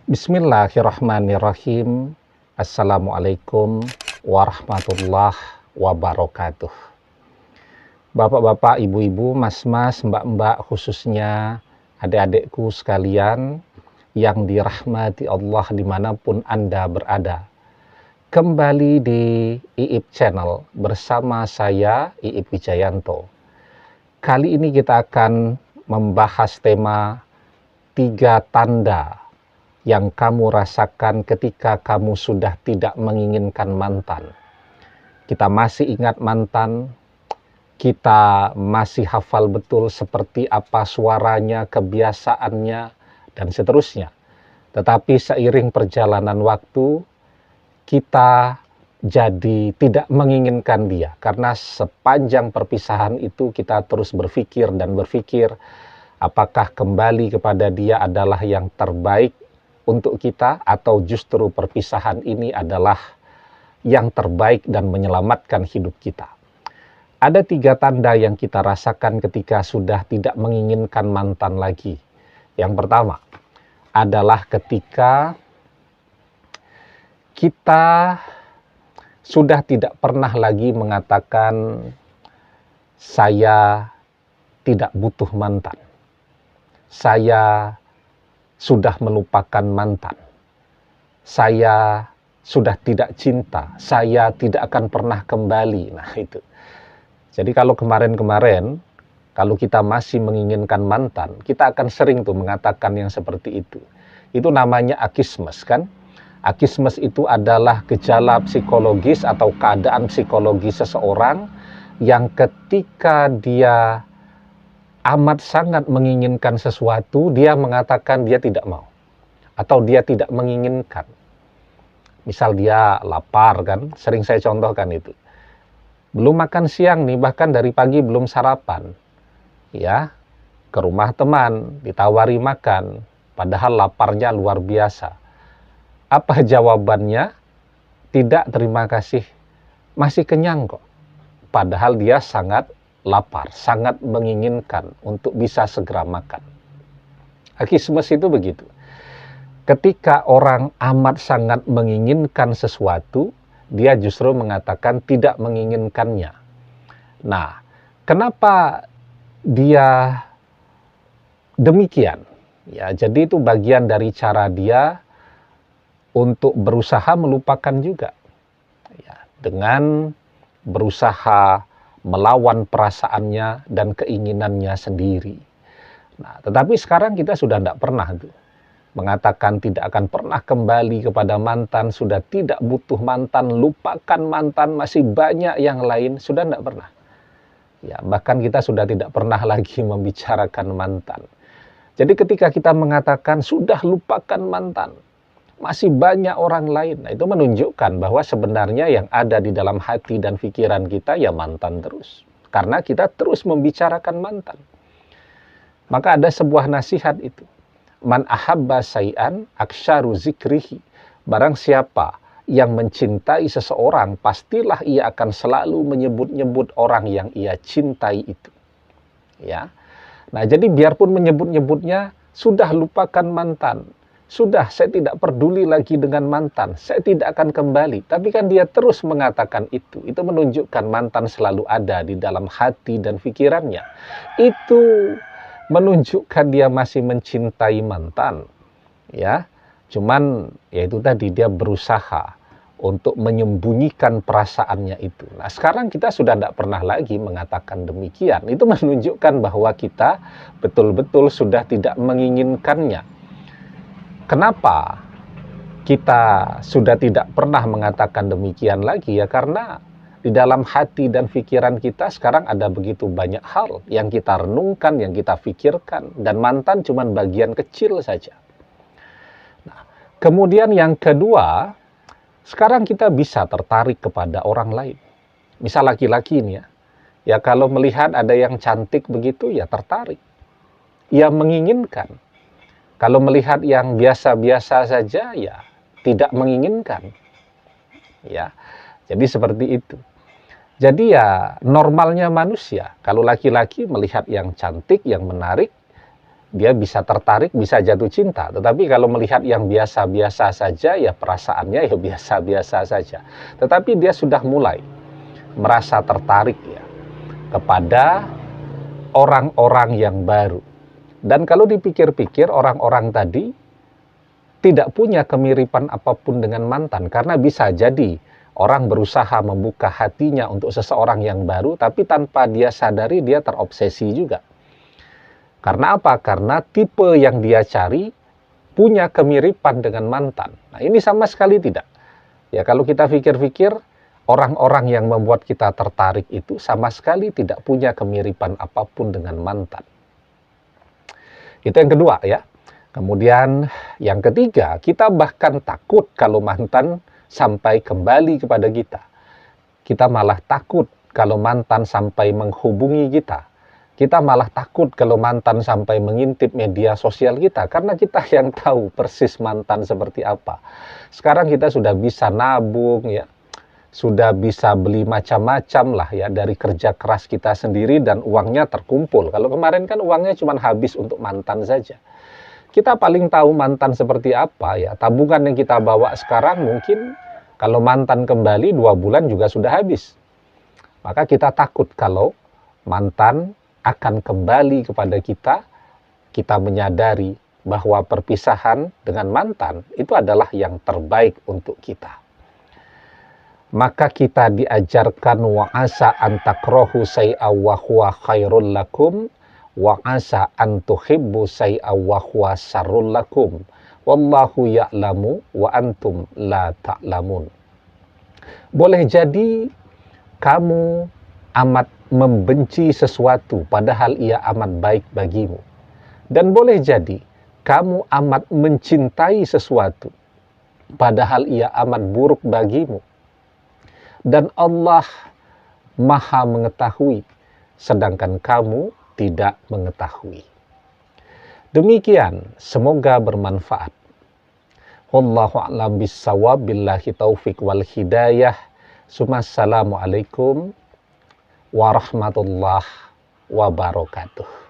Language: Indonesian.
Bismillahirrahmanirrahim. Assalamualaikum warahmatullahi wabarakatuh. Bapak-bapak, ibu-ibu, mas-mas, mbak-mbak, khususnya adik-adikku sekalian yang dirahmati Allah dimanapun Anda berada. Kembali di IIP Channel bersama saya, IIP Wijayanto. Kali ini kita akan membahas tema 3 tanda yang kamu rasakan ketika kamu sudah tidak menginginkan mantan. Kita masih ingat mantan, kita masih hafal betul seperti apa suaranya, kebiasaannya, dan seterusnya. Tetapi seiring perjalanan waktu, kita jadi tidak menginginkan dia. Karena sepanjang perpisahan itu kita terus berpikir dan berpikir, apakah kembali kepada dia adalah yang terbaik untuk kita, atau justru perpisahan ini adalah yang terbaik dan menyelamatkan hidup kita. Ada 3 tanda yang kita rasakan ketika sudah tidak menginginkan mantan lagi. Yang pertama adalah ketika kita sudah tidak pernah lagi mengatakan saya tidak butuh mantan, saya sudah melupakan mantan, saya sudah tidak cinta, saya tidak akan pernah kembali. Nah itu. Jadi kalau kemarin-kemarin, kalau kita masih menginginkan mantan, kita akan sering tuh mengatakan yang seperti itu. Itu namanya akismes kan? Akismes itu adalah gejala psikologis atau keadaan psikologis seseorang yang ketika dia amat sangat menginginkan sesuatu, dia mengatakan dia tidak mau. Atau dia tidak menginginkan. Misal dia lapar kan, sering saya contohkan itu. Belum makan siang nih, bahkan dari pagi belum sarapan. Ya, ke rumah teman, ditawari makan, padahal laparnya luar biasa. Apa jawabannya? Tidak, terima kasih. Masih kenyang kok. Padahal dia sangat lapar, sangat menginginkan untuk bisa segera makan. Akismes itu begitu. Ketika orang amat sangat menginginkan sesuatu, dia justru mengatakan tidak menginginkannya. Nah, kenapa dia demikian? Ya, jadi itu bagian dari cara dia untuk berusaha melupakan juga. Ya, dengan berusaha melawan perasaannya dan keinginannya sendiri. Nah, tetapi sekarang kita sudah tidak pernah tuh mengatakan tidak akan pernah kembali kepada mantan, sudah tidak butuh mantan, lupakan mantan, masih banyak yang lain, sudah tidak pernah. Ya, bahkan kita sudah tidak pernah lagi membicarakan mantan. Jadi ketika kita mengatakan sudah lupakan mantan, masih banyak orang lain, nah itu menunjukkan bahwa sebenarnya yang ada di dalam hati dan pikiran kita ya mantan terus. Karena kita terus membicarakan mantan. Maka ada sebuah nasihat itu. Man ahabba say'an aksyaru zikrihi. Barang siapa yang mencintai seseorang, pastilah ia akan selalu menyebut-nyebut orang yang ia cintai itu. Ya. Nah, jadi biarpun menyebut-nyebutnya, sudah lupakan mantan. Sudah, saya tidak peduli lagi dengan mantan, saya tidak akan kembali. Tapi kan dia terus mengatakan itu. Itu menunjukkan mantan selalu ada di dalam hati dan pikirannya. Itu menunjukkan dia masih mencintai mantan. Ya, cuman ya itu tadi, dia berusaha untuk menyembunyikan perasaannya itu. Nah, sekarang kita sudah tidak pernah lagi mengatakan demikian. Itu menunjukkan bahwa kita betul-betul sudah tidak menginginkannya. Kenapa kita sudah tidak pernah mengatakan demikian lagi? Ya karena di dalam hati dan pikiran kita sekarang ada begitu banyak hal yang kita renungkan, yang kita pikirkan, dan mantan cuma bagian kecil saja. Nah, kemudian yang kedua, sekarang kita bisa tertarik kepada orang lain. Misal laki-laki ini ya kalau melihat ada yang cantik begitu ya tertarik, ya menginginkan. Kalau melihat yang biasa-biasa saja, ya tidak menginginkan. Ya, jadi seperti itu. Jadi ya normalnya manusia, kalau laki-laki melihat yang cantik, yang menarik, dia bisa tertarik, bisa jatuh cinta. Tetapi kalau melihat yang biasa-biasa saja, ya perasaannya ya biasa-biasa saja. Tetapi dia sudah mulai merasa tertarik ya kepada orang-orang yang baru. Dan kalau dipikir-pikir, orang-orang tadi tidak punya kemiripan apapun dengan mantan, karena bisa jadi orang berusaha membuka hatinya untuk seseorang yang baru, tapi tanpa dia sadari dia terobsesi juga. Karena apa? Karena tipe yang dia cari punya kemiripan dengan mantan. Nah, ini sama sekali tidak. Ya, kalau kita pikir-pikir, orang-orang yang membuat kita tertarik itu sama sekali tidak punya kemiripan apapun dengan mantan. Itu yang kedua ya. Kemudian yang ketiga, kita bahkan takut kalau mantan sampai kembali kepada kita. Kita malah takut kalau mantan sampai menghubungi kita. Kita malah takut kalau mantan sampai mengintip media sosial kita, karena kita yang tahu persis mantan seperti apa. Sekarang kita sudah bisa nabung ya, sudah bisa beli macam-macam lah ya dari kerja keras kita sendiri dan uangnya terkumpul. Kalau kemarin kan uangnya cuma habis untuk mantan saja. Kita paling tahu mantan seperti apa ya. Tabungan yang kita bawa sekarang mungkin kalau mantan kembali 2 bulan juga sudah habis. Maka kita takut kalau mantan akan kembali kepada kita. Kita menyadari bahwa perpisahan dengan mantan itu adalah yang terbaik untuk kita. Maka kita diajarkan wa asa an takrahu syai'a wa huwa khairul lakum wa asa an tuhibbu syai'a wa huwa syarrul lakum wallahu ya'lamu wa antum la ta'lamun. Boleh jadi kamu amat membenci sesuatu padahal ia amat baik bagimu. Dan boleh jadi kamu amat mencintai sesuatu padahal ia amat buruk bagimu. Dan Allah Maha mengetahui sedangkan kamu tidak mengetahui. Demikian, semoga bermanfaat. Wallahu a'lam bissawab, billahi taufik wal hidayah. Assalamualaikum warahmatullahi wabarakatuh.